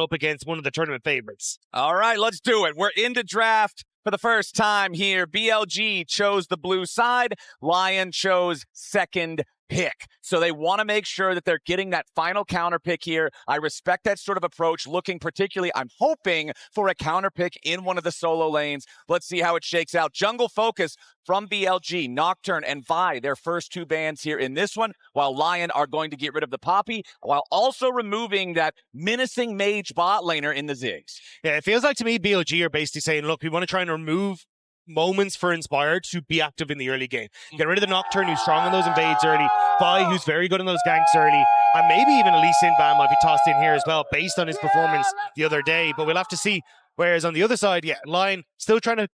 up against one of the tournament favorites. All right, let's do it. We're into draft for the first time here. BLG chose the blue side. LYON chose second pick. So they want to make sure that they're getting that final counter pick here. I respect that sort of approach, looking particularly, I'm hoping for a counter pick in one of the solo lanes. Let's see how it shakes out. Jungle focus from BLG, Nocturne and Vi, their first two bans here in this one, while LYON are going to get rid of the Poppy, while also removing that menacing mage bot laner in the Ziggs. Yeah, it feels like to me BLG are basically saying, look, we want to try and remove moments for Inspired to be active in the early game. Get rid of the Nocturne, who's strong on those invades early, Vi, who's very good on those ganks early, and maybe even a Lee Sin ban might be tossed in here as well, based on his performance the other day, but we'll have to see. Whereas on the other side, yeah, LYON still trying to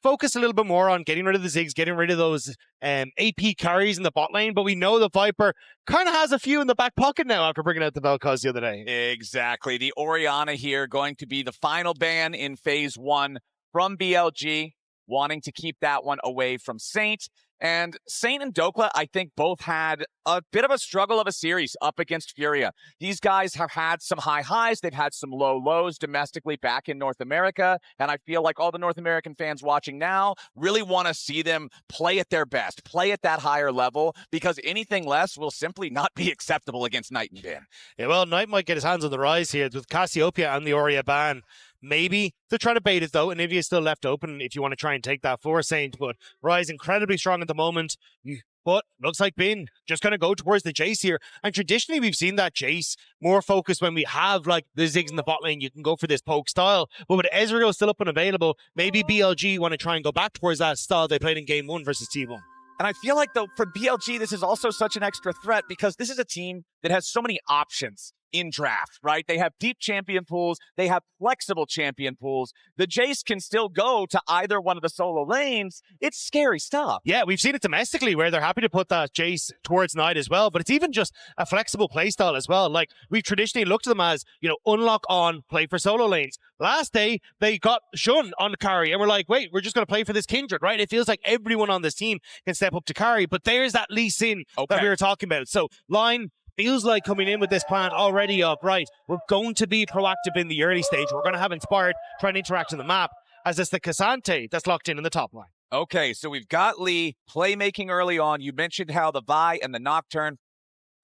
focus a little bit more on getting rid of the Ziggs, getting rid of those AP carries in the bot lane, but we know the Viper kind of has a few in the back pocket now after bringing out the Vel'Koz the other day. Exactly. The Orianna here going to be the final ban in phase one from BLG, wanting to keep that one away from Saint. And Saint and Dhokla, I think, both had a bit of a struggle of a series up against Furia. These guys have had some high highs. They've had some low lows domestically back in North America. And I feel like all the North American fans watching now really want to see them play at their best, play at that higher level, because anything less will simply not be acceptable against Knight and Bin. Yeah, well, Knight might get his hands on the Ryze here with Cassiopeia and the Aurea ban. Maybe they're trying to bait it though, and Nivea is still left open if you want to try and take that for Saint. But Ryze incredibly strong at the moment. But looks like Bin just going to go towards the Jayce here. And traditionally, we've seen that Jayce more focused when we have like the Ziggs in the bot lane. You can go for this poke style. But with Ezreal still up and available, maybe BLG want to try and go back towards that style they played in game 1 versus T1. And I feel like, though, for BLG, this is also such an extra threat because this is a team that has so many options in draft, right? They have deep champion pools. They have flexible champion pools. The Jayce can still go to either one of the solo lanes. It's scary stuff. Yeah, we've seen it domestically where they're happy to put that Jayce towards Knight as well, but it's even just a flexible playstyle as well. Like, we've traditionally looked at them as, you know, unlock on, play for solo lanes. Last day, they got Shen on the carry, and we're like, wait, we're just going to play for this Kindred, right? It feels like everyone on this team can step up to carry, but there's that Lee Sin that we were talking about. So, LYON feels like coming in with this plan already up, right? We're going to be proactive in the early stage. We're going to have Inspired try and interact on the map, as it's the Cassante that's locked in the top line. Okay, so we've got Lee playmaking early on. You mentioned how the Vi and the Nocturne,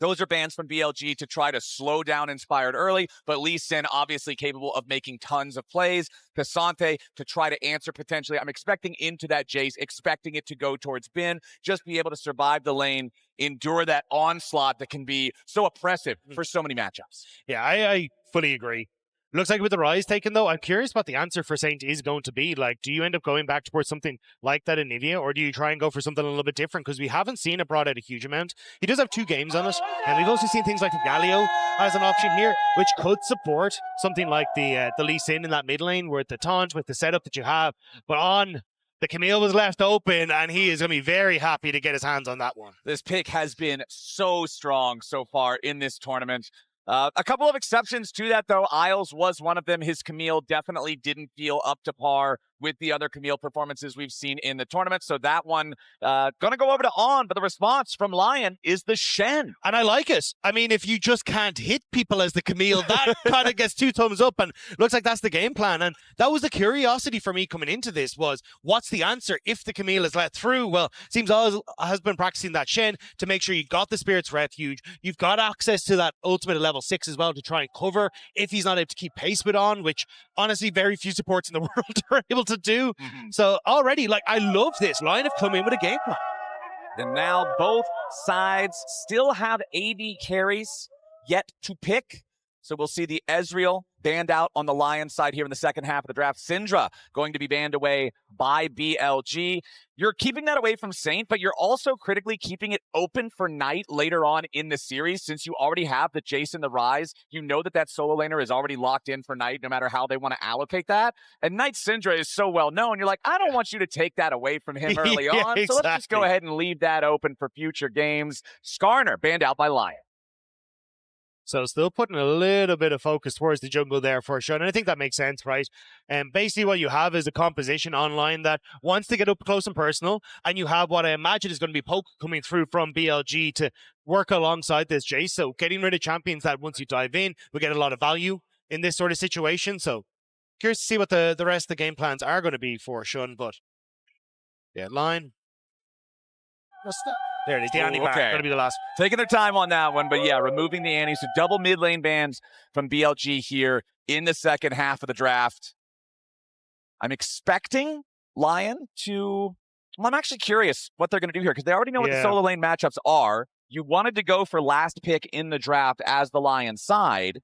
those are bans from BLG to try to slow down Inspired early, but Lee Sin obviously capable of making tons of plays. Cassante to try to answer potentially. I'm expecting into that Jayce, expecting it to go towards Bin, just be able to survive the lane, endure that onslaught that can be so oppressive for so many matchups. Yeah, I fully agree. Looks like with the Ryze taken, though, I'm curious what the answer for Saint is going to be. Like, do you end up going back towards something like that in Nivea, or do you try and go for something a little bit different? Because we haven't seen it brought out a huge amount. He does have 2 games on it, and we've also seen things like the Galio as an option here, which could support something like the Lee Sin in that mid lane, with the taunt, with the setup that you have. But on the Camille was left open, and he is going to be very happy to get his hands on that one. This pick has been so strong so far in this tournament. A couple of exceptions to that, though. Isles was one of them. His Camille definitely didn't feel up to par with the other Camille performances we've seen in the tournament. So that one going to go over to On, but the response from LYON is the Shen. And I like it. I mean, if you just can't hit people as the Camille, that kind of gets 2 thumbs up, and looks like that's the game plan. And that was the curiosity for me coming into this, was what's the answer if the Camille is let through? Well, seems Oz has been practicing that Shen to make sure you got the Spirit's Refuge. You've got access to that ultimate at level 6 as well to try and cover if he's not able to keep pace with On, which honestly very few supports in the world are able to do. So already, like, I love this. LYON have come in with a game plan. And now both sides still have AD carries yet to pick. So we'll see the Ezreal banned out on the LYON side here in the second half of the draft. Syndra going to be banned away by BLG. You're keeping that away from Saint, but you're also critically keeping it open for Knight later on in the series, since you already have the Jayce and the Ryze. You know that that solo laner is already locked in for Knight, no matter how they want to allocate that. And Knight Syndra is so well known. You're like, I don't want you to take that away from him early on. Exactly. So let's just go ahead and leave that open for future games. Skarner banned out by LYON. So still putting a little bit of focus towards the jungle there for sure. And I think that makes sense, right? And basically what you have is a composition online that wants to get up close and personal. And you have what I imagine is going to be poke coming through from BLG to work alongside this Jayce. So getting rid of champions that once you dive in, we get a lot of value. in this sort of situation. So curious to see what the rest of the game plans are going to be for Shen. But yeah, line. There it is, the Annie bar. Okay. Going to be the last. Taking their time on that one, but yeah, removing the Annie. So double mid lane bans from BLG here in the second half of the draft. I'm expecting LYON to... Well, I'm actually curious what they're going to do here because they already know what the solo lane matchups are. You wanted to go for last pick in the draft as the LYON side.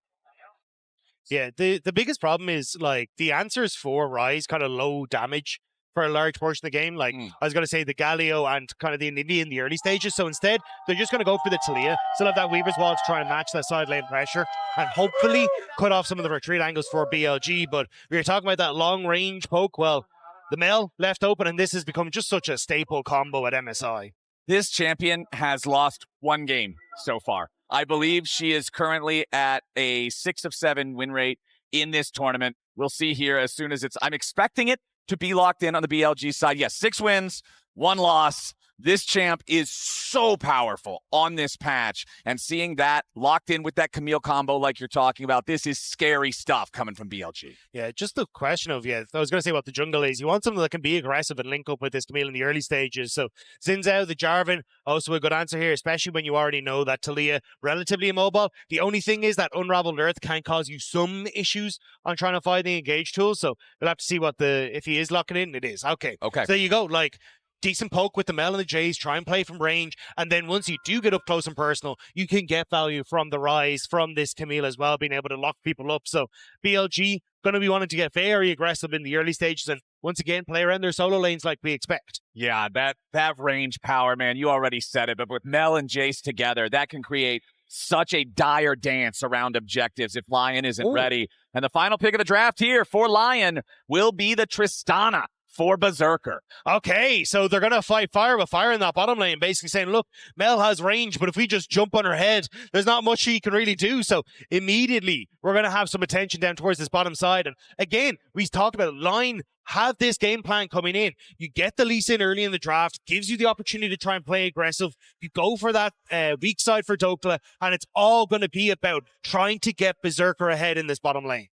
Yeah, the biggest problem is, like, the answers for Ryze kind of low damage for a large portion of the game. Like, I was going to say the Galio and kind of the Nidhi in the early stages. So instead, they're just going to go for the Taliyah. Still have that Weaver's Wall to try and match that side lane pressure and hopefully cut off some of the retreat angles for BLG. But we were talking about that long range poke. Well, the Mel left open, and this has become just such a staple combo at MSI. This champion has lost one game so far. I believe she is currently at a 6 of 7 win rate in this tournament. We'll see here as soon as I'm expecting it to be locked in on the BLG side. Yes, 6 wins, 1 loss. This champ is so powerful on this patch, and seeing that locked in with that Camille combo like you're talking about, this is scary stuff coming from BLG. Yeah, just the question of, I was going to say what the jungle is. You want something that can be aggressive and link up with this Camille in the early stages. So Zinzao, the Jarvan, also a good answer here, especially when you already know that Taliyah relatively immobile. The only thing is that Unraveled Earth can cause you some issues on trying to find the engage tool. So we'll have to see if he is locking in, it is. Okay. So there you go. Like, decent poke with the Mel and the Jayce, try and play from range, and then once you do get up close and personal, you can get value from the Ryze, from this Camille as well, being able to lock people up. So BLG going to be wanting to get very aggressive in the early stages and once again play around their solo lanes like we expect. Yeah, that range power, man, you already said it, but with Mel and Jayce together, that can create such a dire dance around objectives if LYON isn't ready. And the final pick of the draft here for LYON will be the Tristana for Berserker. Okay, so they're going to fight fire with fire in that bottom lane, basically saying, look, Mel has range, but if we just jump on her head, there's not much she can really do. So immediately, we're going to have some attention down towards this bottom side. And again, we talked about LYON have this game plan coming in. You get the Lee Sin early in the draft, gives you the opportunity to try and play aggressive. You go for that weak side for Dhokla, and it's all going to be about trying to get Berserker ahead in this bottom lane.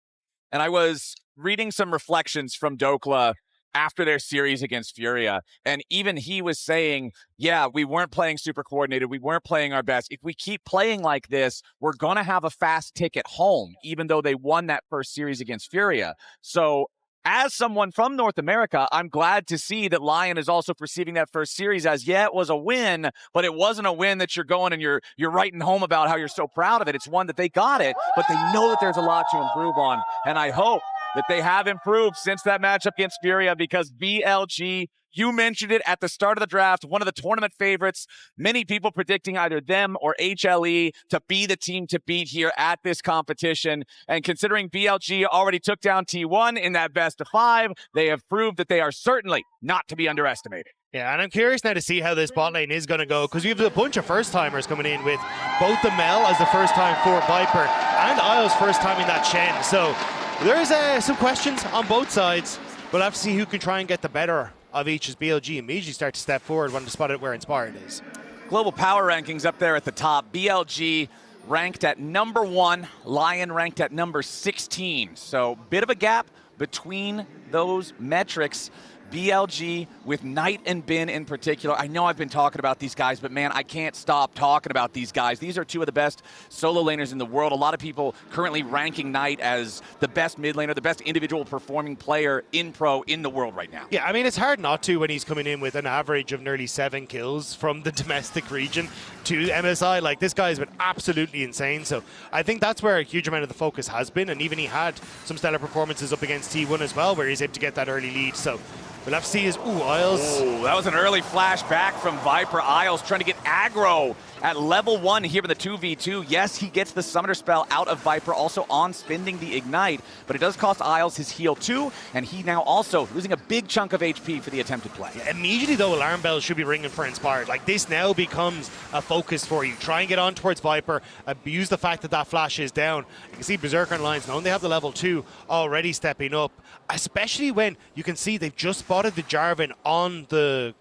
And I was reading some reflections from Dhokla after their series against Furia, and even he was saying, yeah, we weren't playing super coordinated, we weren't playing our best. If we keep playing like this, we're going to have a fast ticket home, even though they won that first series against Furia. So as someone from North America, I'm glad to see that LYON is also perceiving that first series as, yeah, it was a win, but it wasn't a win that you're going and you're writing home about how you're so proud of it. It's one that they got it, but they know that there's a lot to improve on, and I hope that they have improved since that matchup against Furia, because BLG, you mentioned it at the start of the draft, one of the tournament favorites. Many people predicting either them or HLE to be the team to beat here at this competition. And considering BLG already took down T1 in that best of 5, they have proved that they are certainly not to be underestimated. Yeah, and I'm curious now to see how this bot lane is going to go, because we have a bunch of first-timers coming in with both the Mel as the first time for Viper and Isles first timing that Shen. So there's some questions on both sides. We'll have to see who can try and get the better of each as BLG immediately start to step forward when the spot it where Inspired is. Global power rankings up there at the top. BLG ranked at number 1, LYON ranked at number 16. So bit of a gap between those metrics. BLG with Knight and Bin in particular. I know I've been talking about these guys, but man, I can't stop talking about these guys. These are 2 of the best solo laners in the world. A lot of people currently ranking Knight as the best mid laner, the best individual performing player in pro in the world right now. Yeah, I mean, it's hard not to when he's coming in with an average of nearly 7 kills from the domestic region to MSI. Like, this guy has been absolutely insane. So I think that's where a huge amount of the focus has been. And even he had some stellar performances up against T1 as well, where he's able to get that early lead. So we'll have to see his, Isles. Oh, that was an early flash back from Viper. Isles trying to get aggro at level 1 here in the 2v2. Yes, he gets the Summoner spell out of Viper, also on spending the Ignite, but it does cost Isles his heal too, and he now also losing a big chunk of HP for the attempted play. Yeah, immediately though, alarm bells should be ringing for Inspired. Like, this now becomes a focus for you. Try and get on towards Viper, abuse the fact that that flash is down. You can see Berserker and Lions, knowing they have the level 2 already stepping up, especially when you can see they've just spotted the Jarvan on the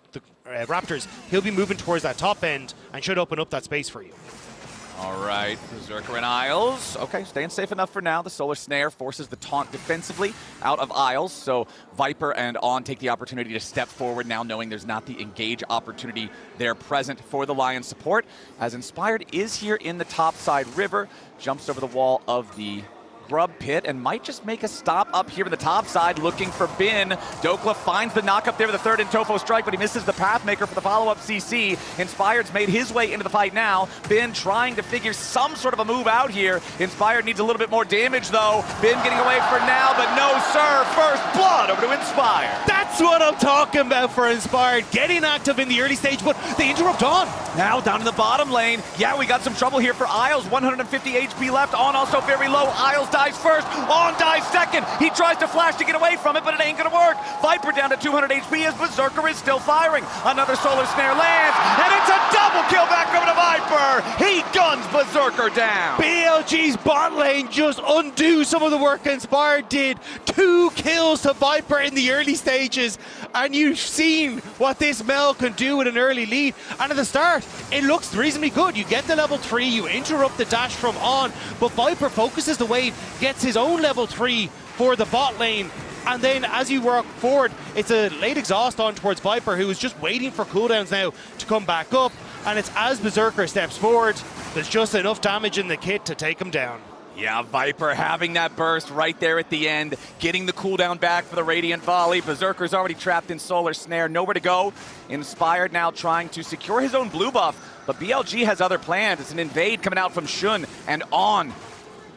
Raptors. He'll be moving towards that top end and should open up that space for you. All right, Berserker and Isles. Okay, staying safe enough for now. The Solar Snare forces the taunt defensively out of Isles, so Viper and On take the opportunity to step forward now, knowing there's not the engage opportunity there present for the Lion support, as Inspired is here in the top side river, jumps over the wall of the Grub Pit and might just make a stop up here in the top side looking for Bin. Dhokla finds the knock up there with the third in Tofo strike, but he misses the Pathmaker for the follow-up CC. Inspired's made his way into the fight now. Bin trying to figure some sort of a move out here. Inspired needs a little bit more damage though. Bin getting away for now, but no sir. First blood over to Inspired. That's what I'm talking about for Inspired. Getting active in the early stage, but they interrupt On. Now down in the bottom lane. Yeah, we got some trouble here for Isles. 150 HP left. On also very low. Isles dies first. On dies second. He tries to flash to get away from it, but it ain't gonna work. Viper down to 200 HP as Berserker is still firing. Another Solar Snare lands, and it's a double kill back over to Viper. He guns Berserker down. BLG's bot lane just undo some of the work Inspired did. 2 kills to Viper in the early stages, and you've seen what this Mel can do with an early lead. And at the start, it looks reasonably good. You get the level 3, you interrupt the dash from On, but Viper focuses the wave, gets his own level 3 for the bot lane. And then as you work forward, it's a late exhaust on towards Viper, who is just waiting for cooldowns now to come back up. And it's as Berserker steps forward, there's just enough damage in the kit to take him down. Yeah, Viper having that burst right there at the end, getting the cooldown back for the Radiant Volley. Berserker's already trapped in Solar Snare, nowhere to go. Inspired now trying to secure his own blue buff, but BLG has other plans. It's an invade coming out from Shen and On.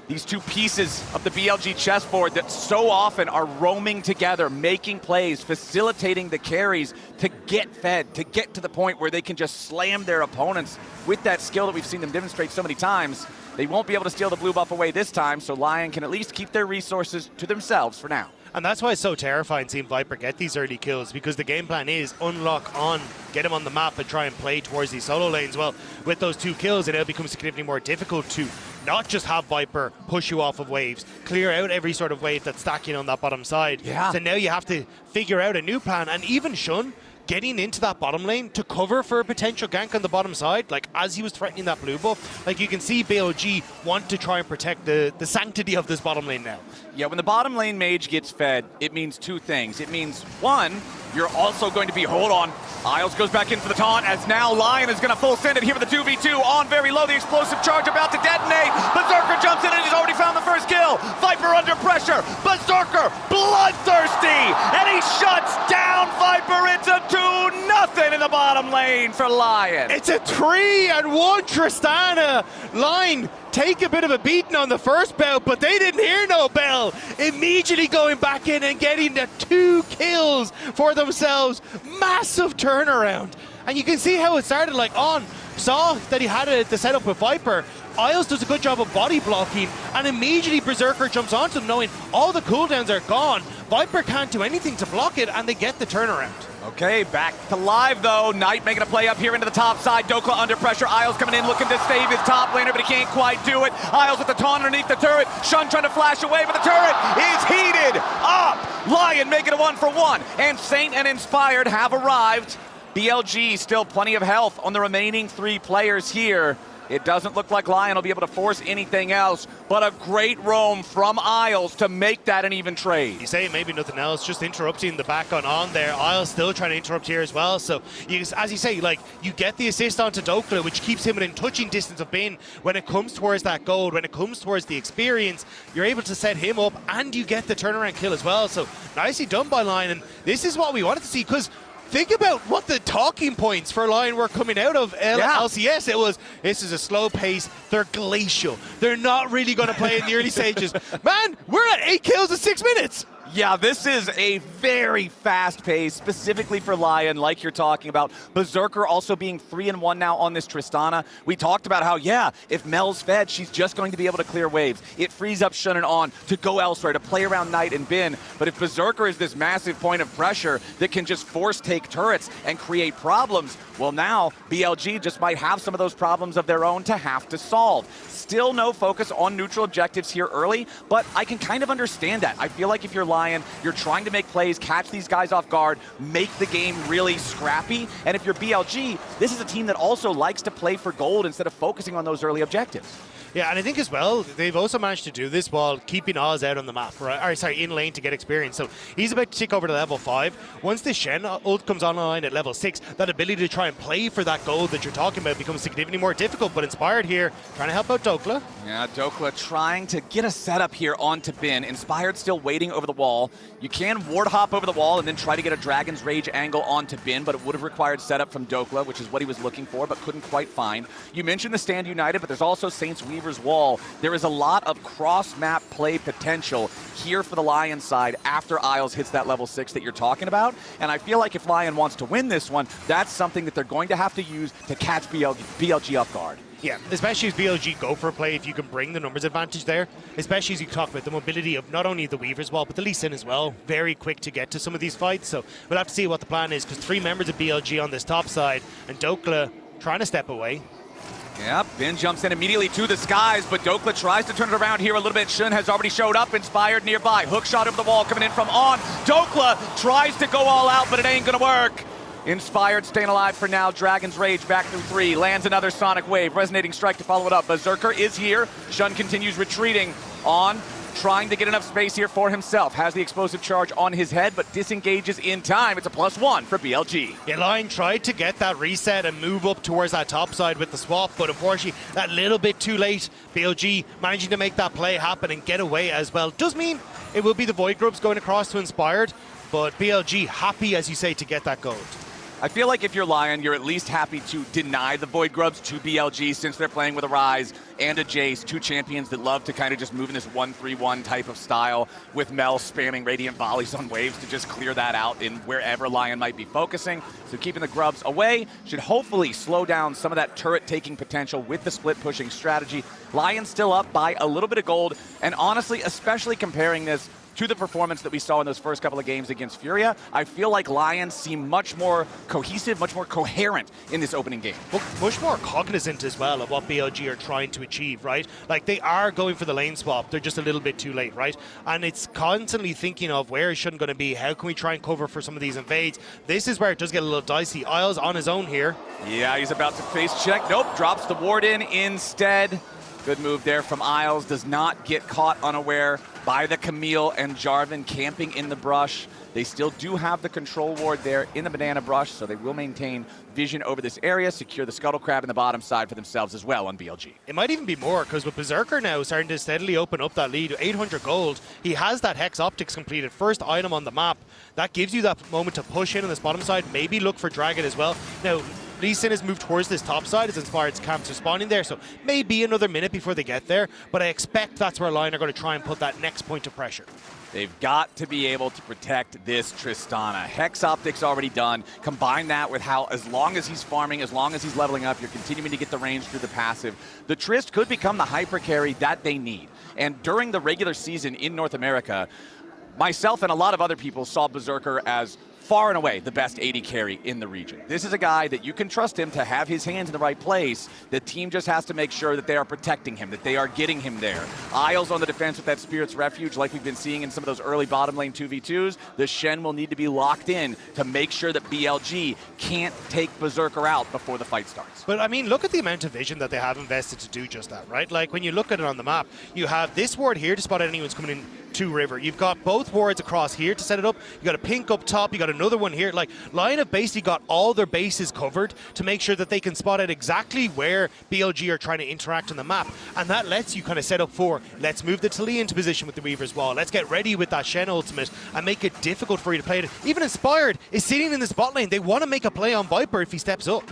These two pieces of the BLG chessboard that so often are roaming together, making plays, facilitating the carries to get fed, to get to the point where they can just slam their opponents with that skill that we've seen them demonstrate so many times. They won't be able to steal the blue buff away this time, so LYON can at least keep their resources to themselves for now. And that's why it's so terrifying seeing Viper get these early kills, because the game plan is unlock On, get him on the map and try and play towards these solo lanes. Well, with those 2 kills, it now becomes significantly more difficult to not just have Viper push you off of waves, clear out every sort of wave that's stacking on that bottom side. Yeah. So now you have to figure out a new plan, and even Shen getting into that bottom lane to cover for a potential gank on the bottom side, like as he was threatening that blue buff, like you can see BLG want to try and protect the sanctity of this bottom lane now. Yeah, when the bottom lane mage gets fed, it means 2 things. It means, 1, you're also going to be, hold on, Isles goes back in for the taunt, as now LYON is going to full send it here with the 2v2. On very low, the explosive charge about to detonate. Berserker jumps in and he's already found the first kill. Viper under pressure. Berserker bloodthirsty, and he shuts down Viper. It's a 2-0 in the bottom lane for LYON. It's a 3-1 Tristana. LYON take a bit of a beating on the first bout, but they didn't hear no bell. Immediately going back in and getting the 2 kills for themselves. Massive turnaround. And you can see how it started. Like On saw that he had the setup with Viper. Isles does a good job of body blocking, and immediately Berserker jumps onto him knowing all the cooldowns are gone. Viper can't do anything to block it, and they get the turnaround. Okay, back to live though. Knight making a play up here into the top side. Dhokla under pressure. Isles coming in looking to save his top laner, but he can't quite do it. Isles with the taunt underneath the turret. Shen trying to flash away, but the turret is heated up. LYON making a 1-for-1. And Saint and Inspired have arrived. BLG still plenty of health on the remaining 3 players here. It doesn't look like LYON will be able to force anything else, but a great roam from Isles to make that an even trade. You say maybe nothing else, just interrupting the back on there. Isles still trying to interrupt here as well. So as you say, like, you get the assist onto Dhokla, which keeps him within touching distance of Bin. When it comes towards that gold, when it comes towards the experience, you're able to set him up and you get the turnaround kill as well. So nicely done by LYON, and this is what we wanted to see, because think about what the talking points for LYON were coming out of LCS. It was, this is a slow pace, they're glacial, they're not really going to play in the early stages. Man, we're at 8 kills in 6 minutes. Yeah, this is a very fast pace, specifically for LYON, like you're talking about. Berserker also being 3-1 now on this Tristana. We talked about how, yeah, if Mel's fed, she's just going to be able to clear waves. It frees up Shen and On to go elsewhere, to play around Knight and Bin. But if Berserker is this massive point of pressure that can just force take turrets and create problems, well, now BLG just might have some of those problems of their own to have to solve. Still no focus on neutral objectives here early, but I can kind of understand that. I feel like if you're LYON. You're trying to make plays, catch these guys off guard, make the game really scrappy. And if you're BLG, this is a team that also likes to play for gold instead of focusing on those early objectives. Yeah, and I think as well, they've also managed to do this while keeping Oz out on the map, right? Or sorry, in lane to get experience. So he's about to tick over to level 5. Once the Shen ult comes online at level 6, that ability to try and play for that gold that you're talking about becomes significantly more difficult. But Inspired here, trying to help out Dhokla. Yeah, Dhokla trying to get a setup here onto Bin. Inspired still waiting over the wall. You can ward hop over the wall and then try to get a Dragon's Rage angle onto Bin, but it would have required setup from Dhokla, which is what he was looking for, but couldn't quite find. You mentioned the Stand United, but there's also Saints Weaver's Wall. There is a lot of cross-map play potential here for the LYON side after Isles hits that level 6 that you're talking about. And I feel like if LYON wants to win this one, that's something that they're going to have to use to catch BLG off guard. Yeah, especially as BLG go for a play, if you can bring the numbers advantage there, especially as you talk about the mobility of not only the Weaver's Wall, but the Lee Sin as well. Very quick to get to some of these fights, so we'll have to see what the plan is, because 3 members of BLG on this top side, and Dhokla trying to step away. Yep, Bin jumps in immediately to the skies, but Dhokla tries to turn it around here a little bit. Shen has already showed up, Inspired nearby. Hook shot over the wall coming in from On. Dhokla tries to go all out, but it ain't gonna work. Inspired staying alive for now. Dragon's Rage back through 3. Lands another Sonic Wave. Resonating Strike to follow it up. Berserker is here. Shen continues retreating. On, trying to get enough space here for himself. Has the explosive charge on his head, but disengages in time. It's a +1 for BLG. Yeah, LYON tried to get that reset and move up towards that top side with the swap, but unfortunately, that little bit too late. BLG managing to make that play happen and get away as well. Does mean it will be the Void Grubs going across to Inspired, but BLG happy, as you say, to get that gold. I feel like if you're LYON, you're at least happy to deny the Void Grubs to BLG since they're playing with a Ryze and a Jayce, 2 champions that love to kind of just move in this 1-3-1 type of style, with Mel spamming Radiant Volleys on waves to just clear that out in wherever LYON might be focusing. So keeping the Grubs away should hopefully slow down some of that turret-taking potential with the split-pushing strategy. LYON still up by a little bit of gold, and honestly, especially comparing this to the performance that we saw in those first couple of games against Furia, I feel like LYON seem much more cohesive, much more coherent in this opening game. Well, much more cognizant as well of what BLG are trying to achieve, right? Like, they are going for the lane swap, they're just a little bit too late, right? And it's constantly thinking of where is Shen going to be, how can we try and cover for some of these invades? This is where it does get a little dicey. Isles on his own here. Yeah, he's about to face check. Nope, drops the ward in instead. Good move there from Isles, does not get caught unaware by the Camille and Jarvan camping in the brush. They still do have the control ward there in the banana brush, so they will maintain vision over this area, secure the Scuttle Crab in the bottom side for themselves as well on BLG. It might even be more, because with Berserker now starting to steadily open up that lead, 800 gold, he has that Hex Optics completed, first item on the map. That gives you that moment to push in on this bottom side, maybe look for Dragon as well. Now, Lee Sin has moved towards this top side as Inspired's camps are spawning there, so maybe another minute before they get there, but I expect that's where LYON are going to try and put that next point of pressure. They've got to be able to protect this Tristana. Hex Optics already done. Combine that with how, as long as he's farming, as long as he's leveling up, you're continuing to get the range through the passive. The Trist could become the hyper carry that they need. And during the regular season in North America, myself and a lot of other people saw Berserker as far and away the best AD carry in the region. This is a guy that you can trust him to have his hands in the right place. The team just has to make sure that they are protecting him, that they are getting him there. Isles on the defense with that Spirit's Refuge, like we've been seeing in some of those early bottom lane 2v2s. The Shen will need to be locked in to make sure that BLG can't take Berserker out before the fight starts. But I mean, look at the amount of vision that they have invested to do just that, right? Like, when you look at it on the map, you have this ward here to spot anyone's coming in to River. You've got both wards across here to set it up. You got a pink up top. You got another one here. Like, LYON have basically got all their bases covered to make sure that they can spot out exactly where BLG are trying to interact on the map. And that lets you kind of set up for, let's move the Taliyah into position with the Weaver's Wall. Let's get ready with that Shen ultimate and make it difficult for you to play it. Even Inspired is sitting in this bot lane. They want to make a play on Viper if he steps up.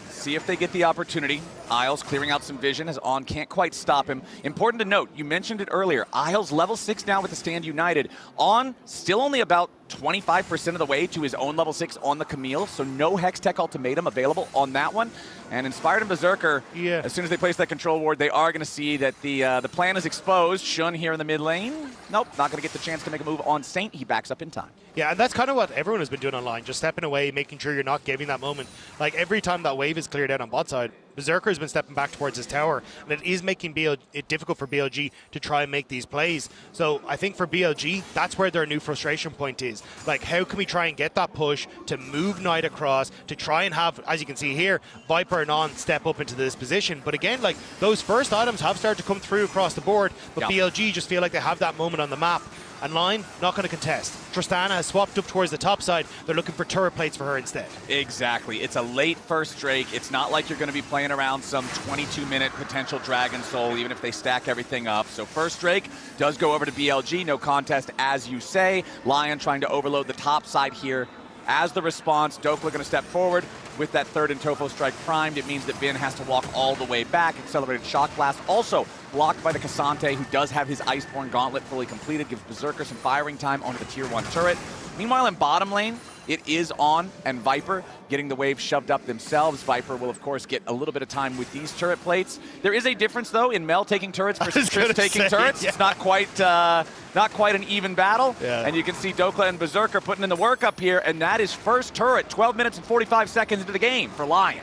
See if they get the opportunity. Isles clearing out some vision as On can't quite stop him. Important to note, you mentioned it earlier, Isles level 6 now with the Stand United. On still only about 25% of the way to his own level 6 on the Camille, so no Hex Tech Ultimatum available on that one. And Inspired and Berserker, as soon as they place that control ward, they are going to see that the plan is exposed. Shun here in the mid lane. Nope, not going to get the chance to make a move on Saint. He backs up in time. Yeah, and that's kind of what everyone has been doing online, just stepping away, making sure you're not giving that moment. Like, every time that wave is cleared out on bot side, Berserker's been stepping back towards his tower, and it is making it difficult for BLG to try and make these plays. So I think for BLG, that's where their new frustration point is. Like, how can we try and get that push to move Knight across, to try and have, as you can see here, Viper and On step up into this position. But again, like, those first items have started to come through across the board, but BLG just feel like they have that moment on the map. And LYON, not going to contest. Tristana has swapped up towards the top side. They're looking for turret plates for her instead. Exactly. It's a late first Drake. It's not like you're going to be playing around some 22-minute potential Dragon Soul, even if they stack everything up. So first Drake does go over to BLG. No contest, as you say. LYON trying to overload the top side here. As the response, Dhokla going to step forward with that third Intofo strike primed. It means that Bin has to walk all the way back. Accelerated Shock Blast also blocked by the Cassante, who does have his Iceborne Gauntlet fully completed, gives Berserker some firing time onto the tier 1 turret. Meanwhile, in bottom lane, it is On and Viper getting the wave shoved up themselves. Viper will, of course, get a little bit of time with these turret plates. There is a difference, though, in Mel taking turrets versus Triss taking turrets. Yeah. It's not quite an even battle. Yeah. And you can see Dhokla and Berserker putting in the work up here, and that is first turret, 12 minutes and 45 seconds into the game for LYON.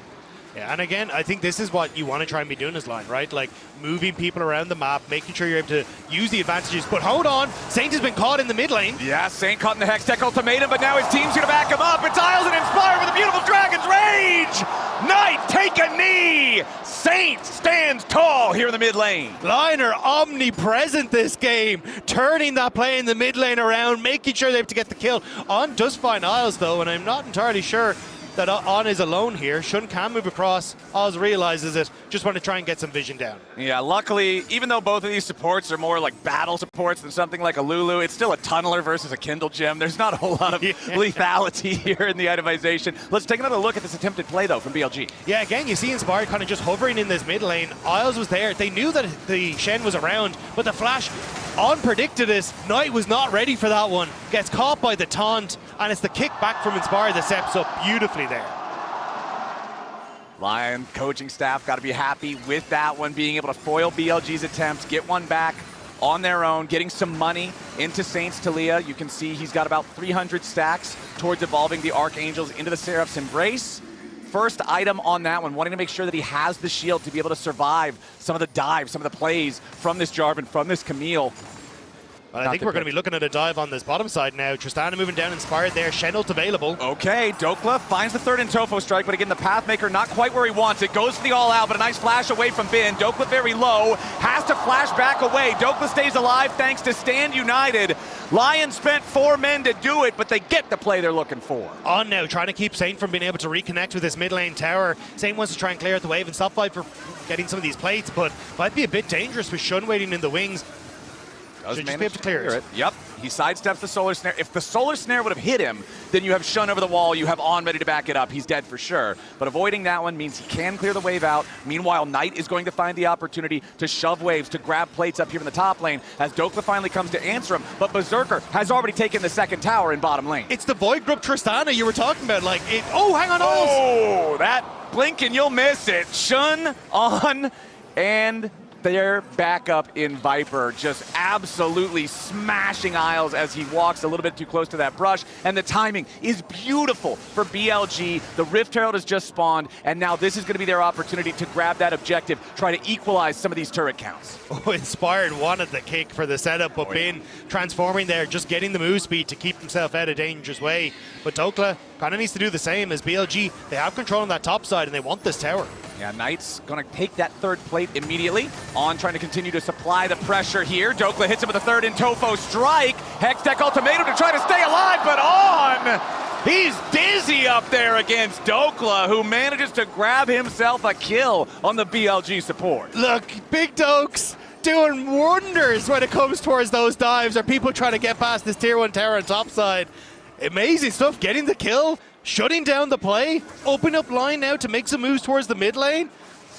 Yeah, and again, I think this is what you want to try and be doing as LYON, right? Like, moving people around the map, making sure you're able to use the advantages. But hold on, Saint has been caught in the mid lane. Yeah, Saint caught in the Hextech ultimatum, but now his team's going to back him up. It's Isles and Inspire with a beautiful Dragon's Rage! Knight, take a knee! Saint stands tall here in the mid lane. LYON are omnipresent this game, turning that play in the mid lane around, making sure they have to get the kill. On does find Isles, though, and I'm not entirely sure that On is alone here. Shen can move across. Oz realizes it. Just want to try and get some vision down. Yeah, luckily, even though both of these supports are more like battle supports than something like a Lulu, it's still a tunneler versus a Kindle Gem. There's not a whole lot of lethality here in the itemization. Let's take another look at this attempted play, though, from BLG. Yeah, again, you see Inspire kind of just hovering in this mid lane. Isles was there. They knew that the Shen was around, but the flash unpredicted it. Knight was not ready for that one. Gets caught by the taunt, and it's the kick back from Inspire that steps up beautifully there. LYON coaching staff got to be happy with that one, being able to foil BLG's attempts, get one back on their own, getting some money into Saint's Taliyah. You can see he's got about 300 stacks towards evolving the Archangels into the Seraph's Embrace. First item on that one, wanting to make sure that he has the shield to be able to survive some of the dives, some of the plays from this Jarvan, from this Camille. Well, I think we're going to be looking at a dive on this bottom side now. Tristana moving down, Inspired there. Shen ult available. Okay, Dhokla finds the third Intofo strike, but again, the Pathmaker not quite where he wants it. Goes for the all-out, but a nice flash away from Bin. Dhokla very low, has to flash back away. Dhokla stays alive thanks to Stand United. LYON spent 4 men to do it, but they get the play they're looking for. On now, trying to keep Saint from being able to reconnect with this mid lane tower. Saint wants to try and clear out the wave and stop Viper getting some of these plates, but might be a bit dangerous with Shen waiting in the wings. Should just be able to clear it. Yep, he sidesteps the Solar Snare. If the Solar Snare would have hit him, then you have Shen over the wall, you have On ready to back it up. He's dead for sure. But avoiding that one means he can clear the wave out. Meanwhile, Knight is going to find the opportunity to shove waves, to grab plates up here in the top lane as Dhokla finally comes to answer him. But Berserker has already taken the second tower in bottom lane. It's the Void Group Tristana you were talking about. Like, oh, hang on. Oh, that blink and you'll miss it. Shen, On, and their backup in Viper, just absolutely smashing Isles as he walks a little bit too close to that brush, and the timing is beautiful for BLG. The Rift Herald has just spawned, and now this is going to be their opportunity to grab that objective, try to equalize some of these turret counts. Oh, Inspired wanted the kick for the setup, but Bin transforming there, just getting the move speed to keep himself out of dangerous way. But Dhokla kind of needs to do the same as BLG. They have control on that top side, and they want this tower. Yeah, Knight's going to take that third plate immediately. On trying to continue to supply the pressure here. Dhokla hits him with a third Intofo strike. Hextech ultimatum to try to stay alive, but On! He's dizzy up there against Dhokla, who manages to grab himself a kill on the BLG support. Look, Big Dokes doing wonders when it comes towards those dives, or people trying to get past this tier 1 tower on top side. Amazing stuff, getting the kill, shutting down the play, open up line now to make some moves towards the mid lane.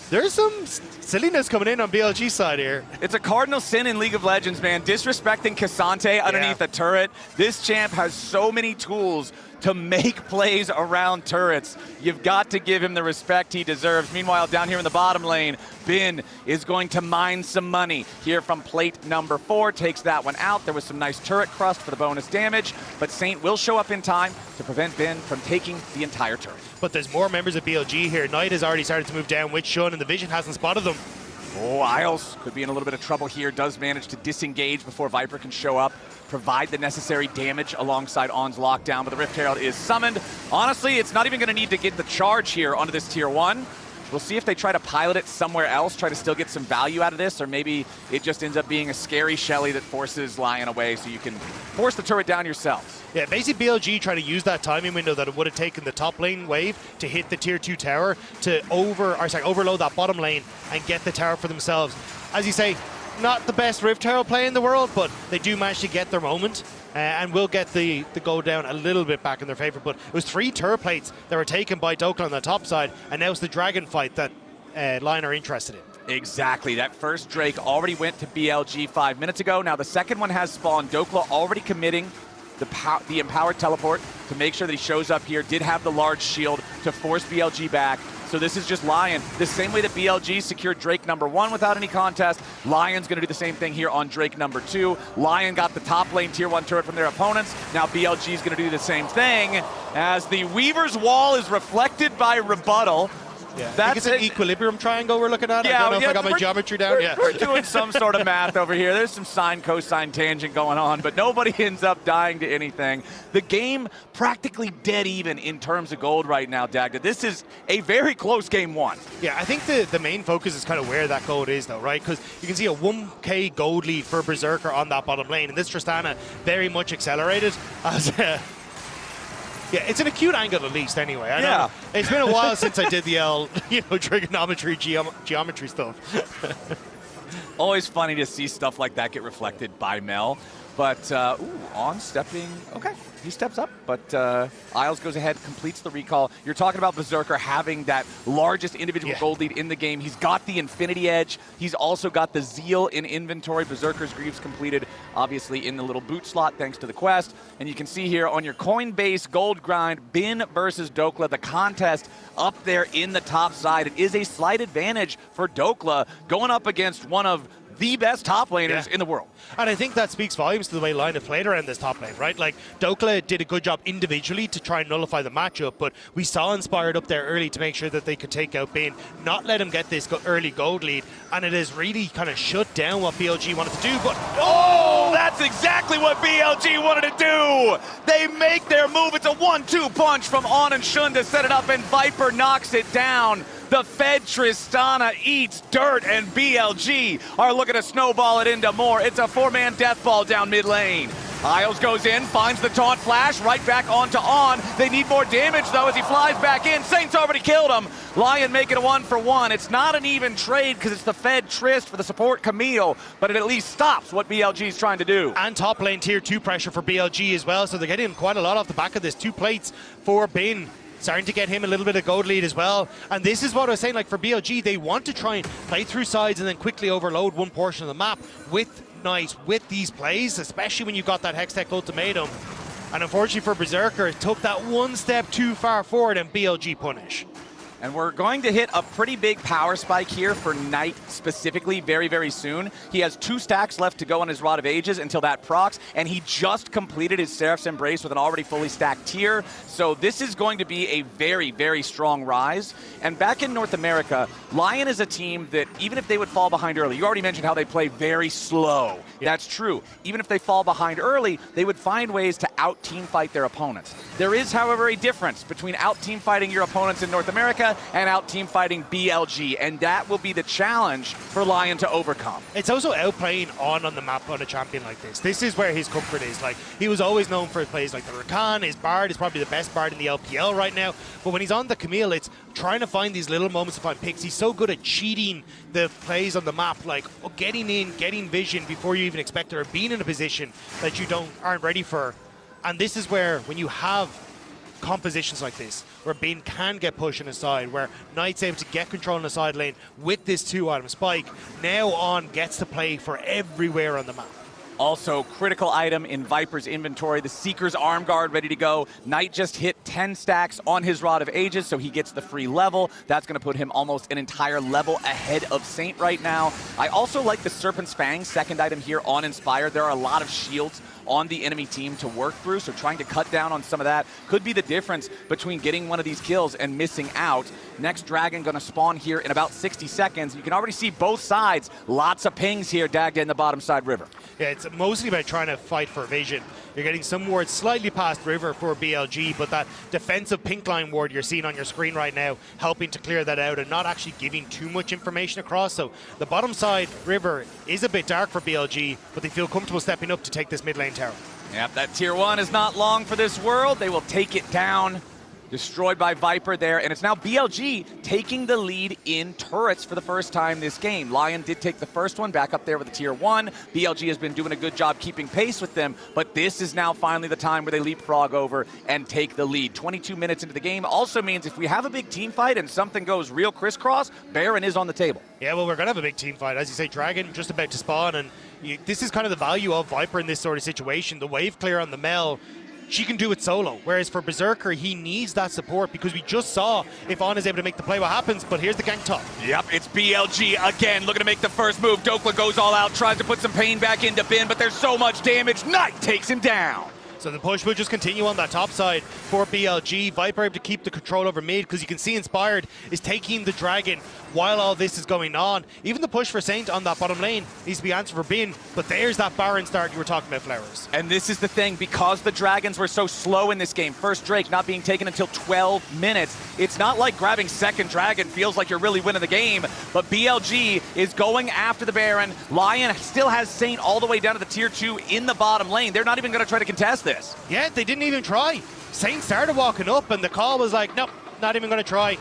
There's some silliness coming in on BLG's side here. It's a cardinal sin in League of Legends, man. Disrespecting Cassante underneath the turret. This champ has so many tools to make plays around turrets. You've got to give him the respect he deserves. Meanwhile, down here in the bottom lane, Bin is going to mine some money here from plate number 4. Takes that one out. There was some nice turret crust for the bonus damage, but Saint will show up in time to prevent Bin from taking the entire turret. But there's more members of BLG here. Knight has already started to move down with Shen, and the Vision hasn't spotted them. Oh, Isles could be in a little bit of trouble here. Does manage to disengage before Viper can show up, provide the necessary damage alongside On's lockdown, but the Rift Herald is summoned. Honestly, it's not even going to need to get the charge here onto this tier 1. We'll see if they try to pilot it somewhere else, try to still get some value out of this, or maybe it just ends up being a scary Shelly that forces LYON away so you can force the turret down yourselves. Yeah, basically BLG trying to use that timing window that it would have taken the top lane wave to hit the tier 2 tower to overload that bottom lane and get the tower for themselves. As you say, not the best Rift Herald play in the world, but they do manage to get their moment. And will get the go down a little bit back in their favor. But it was 3 turret plates that were taken by Dhokla on the top side, and now it's the dragon fight that LYON are interested in. Exactly. That first Drake already went to BLG 5 minutes ago. Now the second one has spawned. Dhokla already committing the empowered teleport to make sure that he shows up here. Did have the large shield to force BLG back. So this is just LYON. The same way that BLG secured Drake number 1 without any contest, LYON's going to do the same thing here on Drake number 2. LYON got the top lane tier 1 turret from their opponents. Now BLG's going to do the same thing as the Weaver's Wall is reflected by Rebuttal. Yeah, that's an equilibrium triangle we're looking at. Yeah, I don't know if I got my geometry down. We're doing some sort of math over here. There's some sine, cosine, tangent going on, but nobody ends up dying to anything. The game practically dead even in terms of gold right now, Dagda. This is a very close game 1. Yeah, I think the main focus is kind of where that gold is, though, right? Because you can see a 1k gold lead for Berserker on that bottom lane, and this Tristana very much accelerated as... Yeah, it's an acute angle at least anyway. I know. It's been a while since I did the trigonometry, geometry stuff. Always funny to see stuff like that get reflected by Mel. But, On stepping, okay, he steps up, but Isles goes ahead, completes the recall. You're talking about Berserker having that largest individual gold lead in the game. He's got the Infinity Edge. He's also got the Zeal in inventory. Berserker's Greaves completed, obviously, in the little boot slot, thanks to the quest. And you can see here on your Coinbase gold grind, Bin versus Dhokla, the contest up there in the top side. It is a slight advantage for Dhokla going up against one of the best top laners in the world. And I think that speaks volumes to the way LYON have played around this top lane, right? Like, Dhokla did a good job individually to try and nullify the matchup, but we saw Inspired up there early to make sure that they could take out Bin, not let him get this early gold lead, and it has really kind of shut down what BLG wanted to do, but... Oh, that's exactly what BLG wanted to do! They make their move. It's a 1-2 punch from On and Shun to set it up, and Viper knocks it down. The Fed Tristana eats dirt, and BLG are looking to snowball it into more. It's a 4-man death ball down mid lane. Isles goes in, finds the taunt flash, right back onto On. They need more damage, though, as he flies back in. Saint's already killed him. LYON making a 1-for-1. It's not an even trade because it's the Fed Trist for the support Camille, but it at least stops what BLG is trying to do. And top lane tier 2 pressure for BLG as well, so they're getting quite a lot off the back of this. 2 plates for Bin. Starting to get him a little bit of gold lead as well. And this is what I was saying, like for BLG, they want to try and play through sides and then quickly overload one portion of the map with Knight, with these plays, especially when you've got that Hextech ultimatum. And unfortunately for Berserker, it took that one step too far forward and BLG punish. And we're going to hit a pretty big power spike here for Knight specifically very, very soon. He has 2 stacks left to go on his Rod of Ages until that procs, and he just completed his Seraph's Embrace with an already fully stacked tier. So this is going to be a very, very strong Ryze. And back in North America, LYON is a team that even if they would fall behind early, you already mentioned how they play very slow. Yeah. That's true. Even if they fall behind early, they would find ways to out-team fight their opponents. There is, however, a difference between out-team fighting your opponents in North America and out-team fighting BLG, and that will be the challenge for LYON to overcome. It's also outplaying on the map on a champion like this. This is where his comfort is. Like, he was always known for plays like the Rakan. His Bard is probably the best Bard in the LPL right now, but when he's on the Camille, it's trying to find these little moments to find picks. He's so good at cheating the plays on the map, like getting in, getting vision before you even expect it, or being in a position that you aren't ready for. And this is where, when you have compositions like this, where Bin can get pushed in the side, where Knight's able to get control in the side lane with this 2-item spike, now On gets to play for everywhere on the map. Also, critical item in Viper's inventory, the Seeker's arm guard ready to go. Knight just hit 10 stacks on his Rod of Ages, so he gets the free level. That's going to put him almost an entire level ahead of Saint right now. I also like the Serpent's Fang, second item here on Inspired. There are a lot of shields on the enemy team to work through, so trying to cut down on some of that could be the difference between getting one of these kills and missing out. Next Dragon going to spawn here in about 60 seconds. You can already see both sides. Lots of pings here, Dagda in the bottom side river. Yeah, it's mostly about trying to fight for vision. You're getting some wards slightly past river for BLG, but that defensive pink line ward you're seeing on your screen right now, helping to clear that out and not actually giving too much information across. So the bottom side river is a bit dark for BLG, but they feel comfortable stepping up to take this mid lane tower. Yep, that tier 1 is not long for this world. They will take it down. Destroyed by Viper there, and it's now BLG taking the lead in turrets for the first time this game. LYON did take the first one back up there with a tier 1. BLG has been doing a good job keeping pace with them, but this is now finally the time where they leapfrog over and take the lead. 22 minutes into the game also means if we have a big team fight and something goes real crisscross, Baron is on the table. Yeah, well, we're going to have a big team fight. As you say, Dragon just about to spawn, and this is kind of the value of Viper in this sort of situation. The wave clear on the Mel, she can do it solo, whereas for Berserker, he needs that support because we just saw if On is able to make the play what happens, but here's the gank top. Yep, it's BLG again, looking to make the first move. Dhokla goes all out, tries to put some pain back into Bin, but there's so much damage. Knight takes him down. So the push will just continue on that top side for BLG. Viper able to keep the control over mid because you can see Inspired is taking the Dragon while all this is going on. Even the push for Saint on that bottom lane needs to be answered for Bin, but there's that Baron start you were talking about, Flowers. And this is the thing, because the Dragons were so slow in this game, first Drake not being taken until 12 minutes, it's not like grabbing second Dragon feels like you're really winning the game, but BLG is going after the Baron. LYON still has Saint all the way down to the tier 2 in the bottom lane. They're not even going to try to contest this. Yeah, they didn't even try. Saint started walking up and the call was like, nope, not even going to try.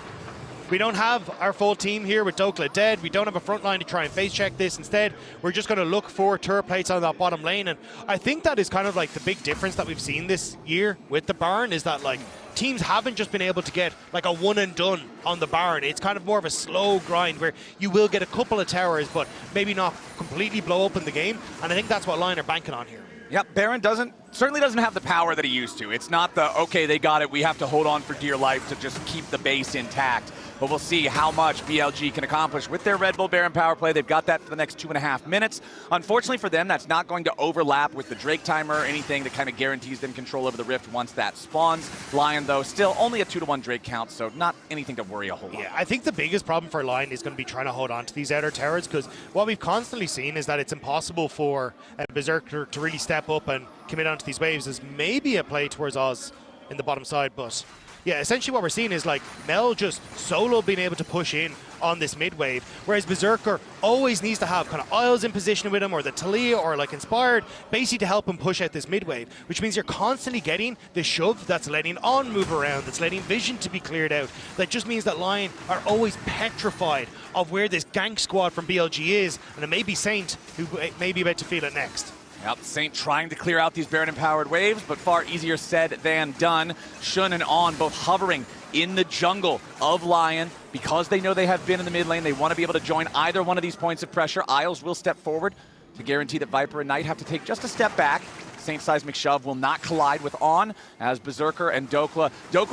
We don't have our full team here with Dhokla dead. We don't have a front line to try and face check this. Instead, we're just going to look for turret plates on that bottom lane. And I think that is kind of like the big difference that we've seen this year with the Baron is that like teams haven't just been able to get like a one and done on the Baron. It's kind of more of a slow grind where you will get a couple of towers, but maybe not completely blow open the game. And I think that's what LYON are banking on here. Yep, Baron certainly doesn't have the power that he used to. It's not the, okay, they got it, we have to hold on for dear life to just keep the base intact. But we'll see how much BLG can accomplish with their Red Bull Baron power play. They've got that for the next 2.5 minutes. Unfortunately for them, that's not going to overlap with the Drake timer or anything that kind of guarantees them control over the Rift once that spawns. LYON, though, still only a 2-to-1 Drake count, so not anything to worry a whole lot. Yeah, I think the biggest problem for LYON is going to be trying to hold on to these outer towers, because what we've constantly seen is that it's impossible for a Berserker to really step up and commit onto these waves. There's maybe a play towards Oz in the bottom side, but yeah, essentially what we're seeing is like Mel just solo being able to push in on this mid wave, whereas Berserker always needs to have kind of Isles in position with him, or the Taliyah, or like Inspired, basically to help him push out this mid wave, which means you're constantly getting the shove that's letting On move around, that's letting Vision to be cleared out. That just means that LYON are always petrified of where this gank squad from BLG is, and it may be Saint who may be about to feel it next. Yep, Saint trying to clear out these Baron-empowered waves, but far easier said than done. Shen and On both hovering in the jungle of LYON. Because they know they have been in the mid lane, they want to be able to join either one of these points of pressure. Isles will step forward to guarantee that Viper and Knight have to take just a step back. Saint Seismic Shove will not collide with On, as Berserker and Dhokla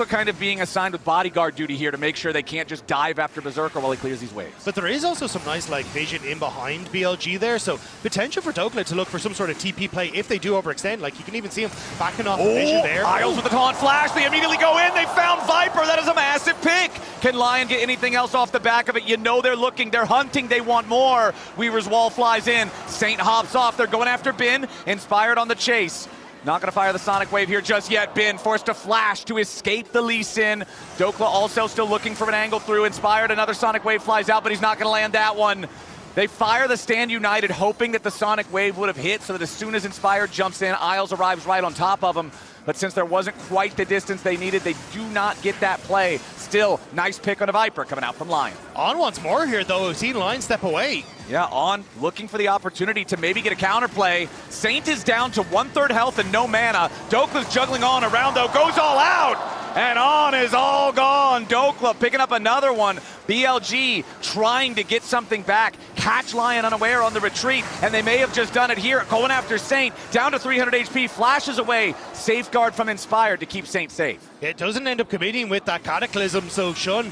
kind of being assigned with bodyguard duty here to make sure they can't just dive after Berserker while he clears these waves. But there is also some nice like vision in behind BLG there, so potential for Dhokla to look for some sort of TP play if they do overextend. Like you can even see him backing off the vision there. Isles with the taunt flash, they immediately go in, they found Viper, that is a massive pick. Can LYON get anything else off the back of it? You know they're looking, they're hunting, they want more. Weaver's wall flies in, Saint hops off, they're going after Bin, Inspired on the chase. Not going to fire the Sonic Wave here just yet. Bin forced to flash to escape the Lee Sin. Dhokla also still looking for an angle through. Inspired, another Sonic Wave flies out, but he's not going to land that one. They fire the Stand United, hoping that the Sonic Wave would have hit, so that as soon as Inspired jumps in, Isles arrives right on top of him. But since there wasn't quite the distance they needed, they do not get that play. Still, nice pick on a Viper coming out from LYON. On once more here, though. We've seen LYON step away. Yeah, On looking for the opportunity to maybe get a counterplay. Saint is down to 1/3 health and no mana. Dhokla's juggling On around, though, goes all out. And on is all gone. Dhokla picking up another one. BLG trying to get something back. Catch LYON unaware on the retreat, and they may have just done it here. Going after Saint, down to 300 HP, flashes away. Safeguard from Inspired to keep Saint safe. It doesn't end up committing with that Cataclysm, so Shen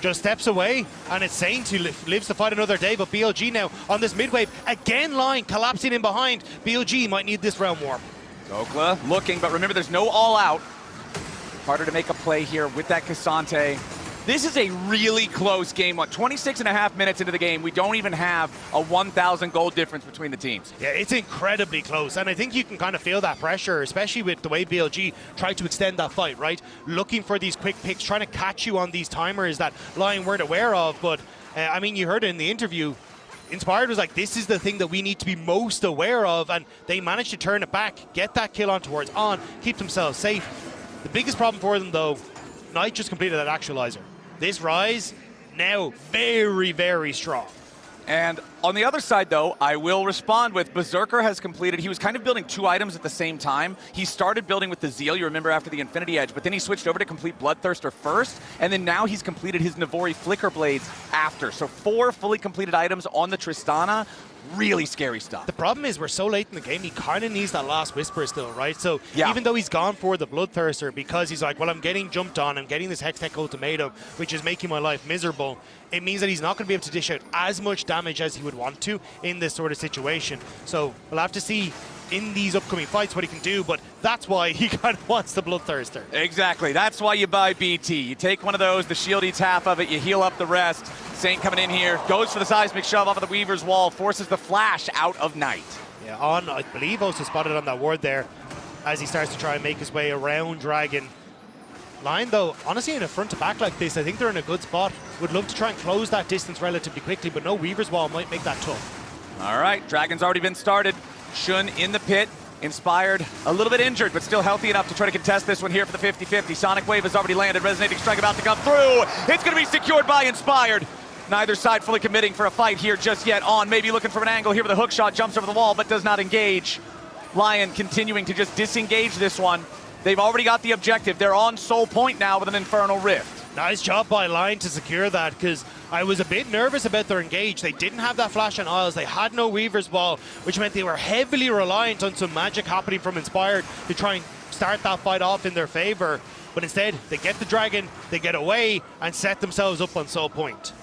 just steps away, and it's Saint who lives to fight another day. But BLG now on this mid-wave, again LYON collapsing in behind. BLG might need this round warm. Dhokla looking, but remember there's no all-out. Harder to make a play here with that Cassante. This is a really close game. 26.5 minutes into the game, we don't even have a 1,000 gold difference between the teams. Yeah, it's incredibly close, and I think you can kind of feel that pressure, especially with the way BLG tried to extend that fight, right? Looking for these quick picks, trying to catch you on these timers that LYON weren't aware of. But, I mean, you heard it in the interview. Inspired was like, this is the thing that we need to be most aware of, and they managed to turn it back, get that kill on towards on, keep themselves safe. The biggest problem for them, though, Knight just completed that actualizer. This Ryze, now very, very strong. And on the other side, though, I will respond with Berserker has completed. He was kind of building 2 items at the same time. He started building with the Zeal, you remember, after the Infinity Edge, but then he switched over to complete Bloodthirster first, and then now he's completed his Navori Flicker Blades after. So 4 fully completed items on the Tristana. Really scary stuff. The problem is we're so late in the game, he kind of needs that last Whisper still, right? So even though he's gone for the Bloodthirster because he's like, well, I'm getting jumped on, I'm getting this Hextech Ultimatum, which is making my life miserable, it means that he's not going to be able to dish out as much damage as he would want to in this sort of situation. So we'll have to see in these upcoming fights what he can do, but that's why he kind of wants the Bloodthirster. Exactly. That's why you buy BT. You take one of those, the shield eats half of it, you heal up the rest. Saint coming in here, goes for the seismic shove off of the Weaver's wall, forces the flash out of Knight. Yeah, on, I believe, also spotted on that ward there as he starts to try and make his way around Dragon. LYON, though, honestly, in a front to back like this, I think they're in a good spot. Would love to try and close that distance relatively quickly, but no Weaver's wall might make that tough. All right, Dragon's already been started. Shen in the pit. Inspired, a little bit injured, but still healthy enough to try to contest this one here for the 50-50. Sonic Wave has already landed. Resonating Strike about to come through. It's going to be secured by Inspired. Neither side fully committing for a fight here just yet. On, maybe looking for an angle here with a hook shot. Jumps over the wall, but does not engage. LYON continuing to just disengage this one. They've already got the objective. They're on Soul Point now with an Infernal Rift. Nice job by LYON to secure that, because I was a bit nervous about their engage. They didn't have that flash on Isles. They had no Weaver's Wall, which meant they were heavily reliant on some magic happening from Inspired to try and start that fight off in their favor. But instead, they get the Dragon, they get away, and set themselves up on Soul Point.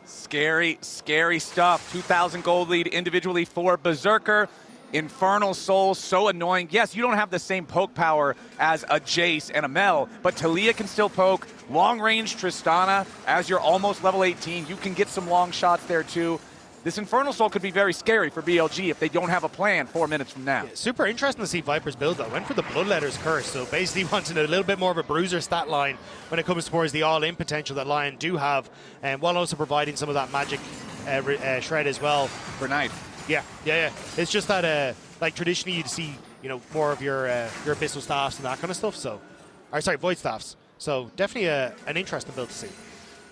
Scary, scary stuff. 2,000 gold lead individually for Berserker. Infernal Soul, so annoying. Yes, you don't have the same poke power as a Jayce and a Mel, but Taliyah can still poke. Long-range Tristana, as you're almost level 18, you can get some long shots there too. This Infernal Soul could be very scary for BLG if they don't have a plan 4 minutes from now. Yeah, super interesting to see Viper's build, though. Went for the Bloodletter's Curse, so basically wanting a little bit more of a bruiser stat line when it comes towards the all-in potential that LYON do have, and while also providing some of that magic shred as well. For Knight. Yeah. It's just that, like, traditionally you'd see, you know, more of your Abyssal Staffs and that kind of stuff, so... Or, sorry, Void Staffs. So, definitely an interesting build to see.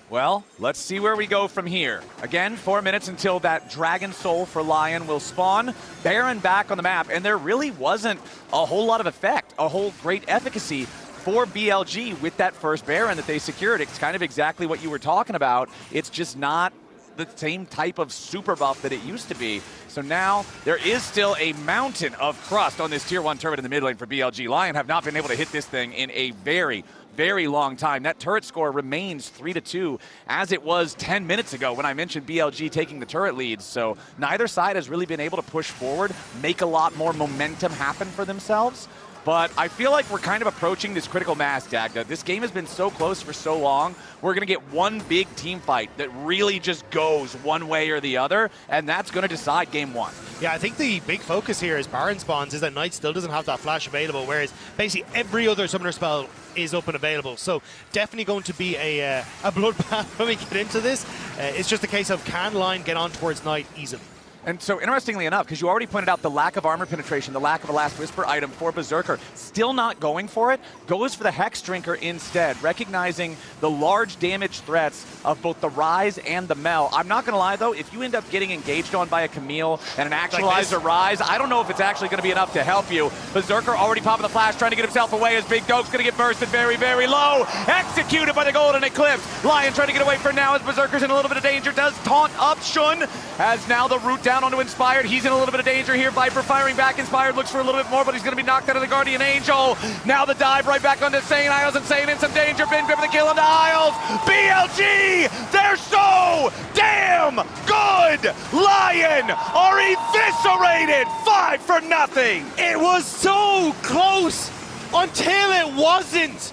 Well, let's see where we go from here. Again, 4 minutes until that Dragon Soul for LYON will spawn. Baron back on the map, and there really wasn't a whole lot of effect, a whole great efficacy for BLG with that first Baron that they secured. It's kind of exactly what you were talking about. It's just not the same type of super buff that it used to be. So now there is still a mountain of crust on this tier 1 turret in the mid lane for BLG. LYON have not been able to hit this thing in a very, very long time. That turret score remains 3-2 as it was 10 minutes ago when I mentioned BLG taking the turret leads. So neither side has really been able to push forward, make a lot more momentum happen for themselves. But I feel like we're kind of approaching this critical mass, Dagda. This game has been so close for so long. We're going to get one big team fight that really just goes one way or the other, and that's going to decide game 1. Yeah, I think the big focus here is Baron spawns is that Knight still doesn't have that flash available, whereas basically every other summoner spell is up and available. So definitely going to be a bloodbath when we get into this. It's just a case of can LYON get on towards Knight easily. And so, interestingly enough, because you already pointed out the lack of armor penetration, the lack of a Last Whisper item for Berserker, still not going for it, goes for the Hex Drinker instead, recognizing the large damage threats of both the Ryze and the Mel. I'm not going to lie, though, if you end up getting engaged on by a Camille and an Actualizer Ryze, I don't know if it's actually going to be enough to help you. Berserker already popping the flash, trying to get himself away as Big Doke's going to get bursted very, very low. Executed by the Golden Eclipse. Lion trying to get away for now as Berserker's in a little bit of danger. Does taunt up Shun, as now the route down onto Inspired. He's in a little bit of danger here. Viper firing back. Inspired looks for a little bit more, but he's going to be knocked out of the Guardian Angel. Now the dive right back onto Sane. Isles and Sane in some danger. Bin for the kill onto Isles. BLG, they're so damn good. Lion are eviscerated. 5-0. It was so close until it wasn't.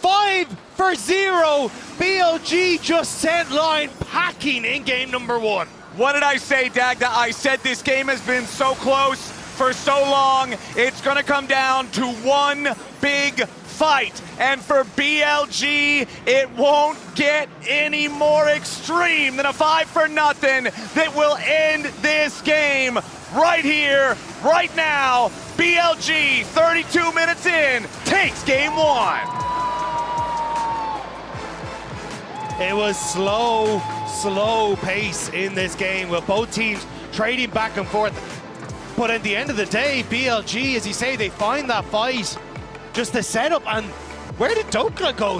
5-0. BLG just sent Lion packing in game number 1. What did I say, Dagda? I said this game has been so close for so long. It's going to come down to one big fight. And for BLG, it won't get any more extreme than a 5-0 that will end this game right here, right now. BLG, 32 minutes in, takes game 1. It was slow pace in this game with both teams trading back and forth. But at the end of the day, BLG, as you say, they find that fight, just the setup. And where did Dhokla go?